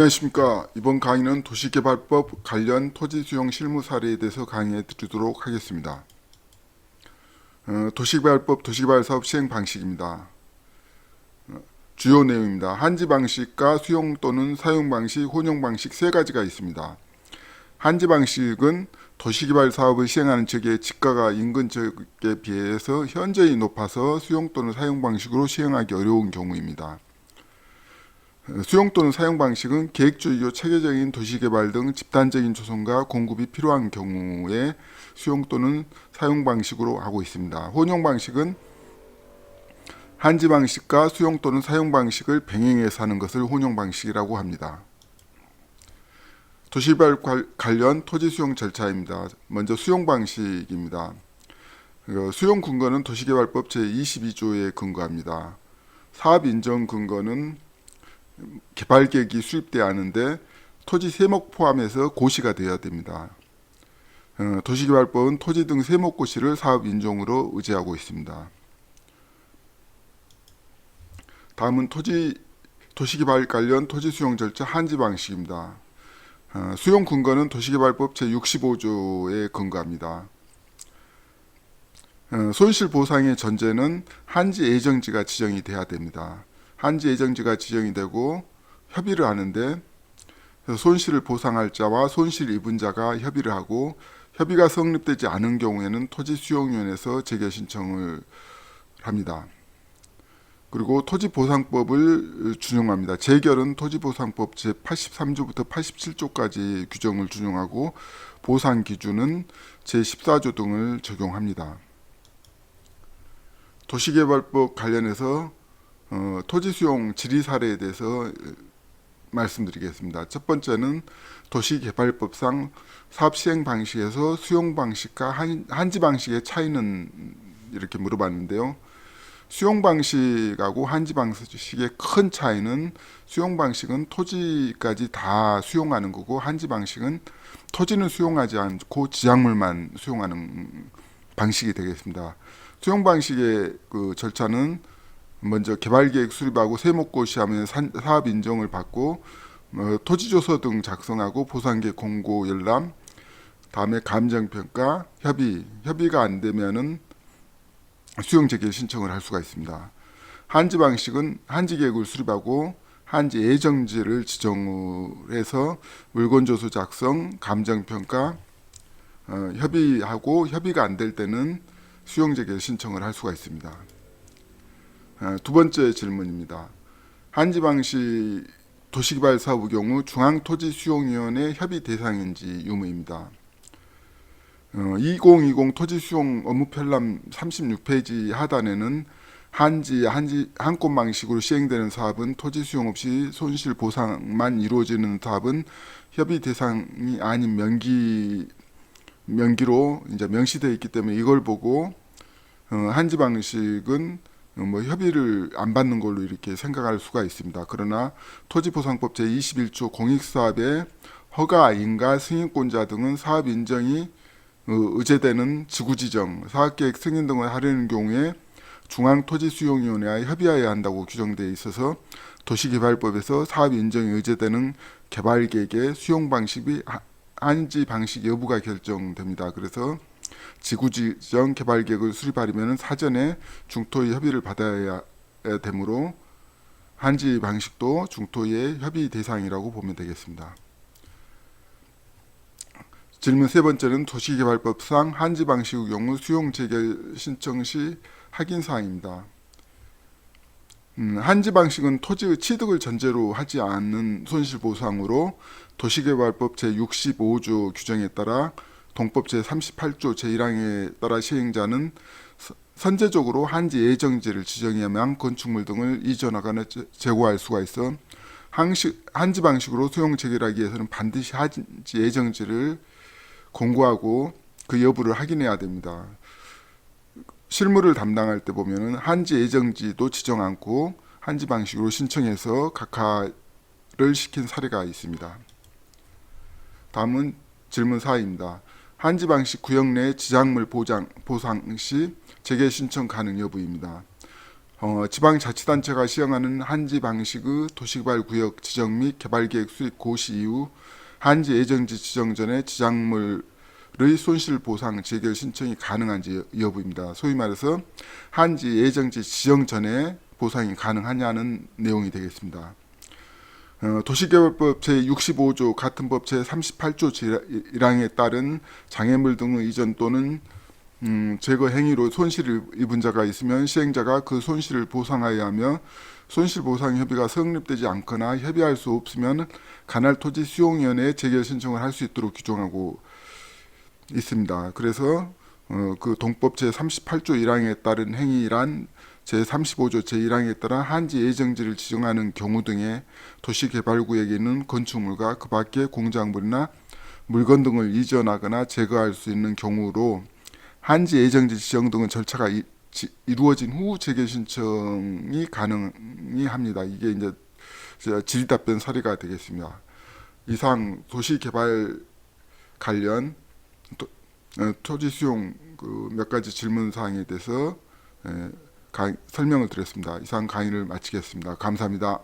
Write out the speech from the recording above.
안녕하십니까. 이번 강의는 도시개발법 관련 토지 수용 실무 사례에 대해서 강의해 드리도록 하겠습니다. 도시개발법 도시개발사업 시행 방식입니다. 주요 내용입니다. 한지 방식과 수용 또는 사용 방식, 혼용 방식 세 가지가 있습니다. 한지 방식은 도시개발 사업을 시행하는 지역의 지가가 인근 지역에 비해서 현저히 높아서 수용 또는 사용 방식으로 시행하기 어려운 경우입니다. 수용 또는 사용 방식은 계획주의요 체계적인 도시개발 등 집단적인 조성과 공급이 필요한 경우에 수용 또는 사용 방식으로 하고 있습니다. 혼용 방식은 한지 방식과 수용 또는 사용 방식을 병행해서 하는 것을 혼용 방식이라고 합니다. 도시개발 관련 토지 수용 절차입니다. 먼저 수용 방식입니다. 수용 근거는 도시개발법 제22조에 근거합니다. 사업 인정 근거는 개발 계획이 수립돼야 하는데 토지 세목 포함해서 고시가 되어야 됩니다. 도시개발법은 토지 등 세목 고시를 사업 인정으로 의제하고 있습니다. 다음은 도시개발 관련 토지 수용 절차 한지 방식입니다. 수용 근거는 도시개발법 제65조에 근거합니다. 손실 보상의 전제는 한지 예정지가 지정이 돼야 됩니다. 한지 예정지가 지정이 되고 협의를 하는데 손실을 보상할 자와 손실 입은 자가 협의를 하고 협의가 성립되지 않은 경우에는 토지수용위원회에서 재결 신청을 합니다. 그리고 토지보상법을 준용합니다. 재결은 토지보상법 제83조부터 87조까지 규정을 준용하고 보상 기준은 제14조 등을 적용합니다. 도시개발법 관련해서 토지 수용 질의 사례에 대해서 말씀드리겠습니다. 첫 번째는 도시개발법상 사업 시행 방식에서 수용 방식과 한지 방식의 차이는 이렇게 물어봤는데요. 수용 방식하고 한지 방식의 큰 차이는 수용 방식은 토지까지 다 수용하는 거고 한지 방식은 토지는 수용하지 않고 지작물만 수용하는 방식이 되겠습니다. 수용 방식의 그 절차는 먼저 개발계획 수립하고 세목고시하면 사업 인정을 받고 토지조서 등 작성하고 보상계획 공고 열람, 다음에 감정평가, 협의가 안 되면은 수용재개 신청을 할 수가 있습니다. 한지 방식은 한지계획을 수립하고 한지 예정지를 지정해서 물건조서 작성, 감정평가, 협의하고 협의가 안 될 때는 수용재개 신청을 할 수가 있습니다. 두 번째 질문입니다. 한지 방식 도시개발 사업의 경우 중앙토지수용위원회 협의 대상인지 유무입니다. 2020 토지수용 업무편람 36페이지 하단에는 한꽃 방식으로 시행되는 사업은 토지 수용 없이 손실 보상만 이루어지는 사업은 협의 대상이 아닌 명기로 이제 명시되어 있기 때문에 이걸 보고 한지 방식은 협의를 안 받는 걸로 이렇게 생각할 수가 있습니다. 그러나 토지보상법 제21조 공익사업의 허가, 인가, 승인권자 등은 사업 인정이 의제되는 지구지정, 사업계획 승인 등을 하려는 경우에 중앙토지수용위원회와 협의해야 한다고 규정되어 있어서 도시개발법에서 사업 인정이 의제되는 개발계획의 수용 방식이 한지 방식 여부가 결정됩니다. 그래서 지구지정 개발계획을 수립하려면 사전에 중토의 협의를 받아야 되므로 한지 방식도 중토의 협의 대상이라고 보면 되겠습니다. 질문 세 번째는 도시개발법상 한지 방식의 경우 수용 재결 신청 시 확인사항입니다. 한지 방식은 토지의 취득을 전제로 하지 않는 손실보상으로 도시개발법 제65조 규정에 따라 동법 제38조 제1항에 따라 시행자는 선제적으로 한지 예정지를 지정해야만 건축물 등을 이전하거나 재고할 수가 있어 한지 방식으로 수용 재결하기 위해서는 반드시 한지 예정지를 공고하고 그 여부를 확인해야 됩니다. 실무를 담당할 때 보면은 한지 예정지도 지정 않고 한지 방식으로 신청해서 각하를 시킨 사례가 있습니다. 다음은 질문 4입니다. 한지 방식 구역 내 지작물 보상 시 재개 신청 가능 여부입니다. 지방자치단체가 시행하는 한지 방식의 도시개발구역 지정 및 개발계획 수립 고시 이후 한지 예정지 지정 전에 지작물의 손실보상 재결 신청이 가능한지 여부입니다. 소위 말해서 한지 예정지 지정 전에 보상이 가능하냐는 내용이 되겠습니다. 도시개발법 제65조 같은 법 제38조 1항에 따른 장애물 등의 이전 또는 제거 행위로 손실을 입은 자가 있으면 시행자가 그 손실을 보상하여야 하며 손실보상 협의가 성립되지 않거나 협의할 수 없으면 관할토지수용위원회에 재결 신청을 할 수 있도록 규정하고 있습니다. 그래서 그 동법 제38조 1항에 따른 행위란 제35조 제1항에 따라 한지 예정지를 지정하는 경우 등의 도시개발구역에 있는 건축물과 그 밖의 공작물이나 물건 등을 이전하거나 제거할 수 있는 경우로 한지 예정지 지정 등의 절차가 이루어진 후 재결 신청이 가능이 합니다. 이게 이제 질의답변 사례가 되겠습니다. 이상 도시개발 관련 토지 수용 그 몇 가지 질문 사항에 대해서 설명을 드렸습니다. 이상 강의를 마치겠습니다. 감사합니다.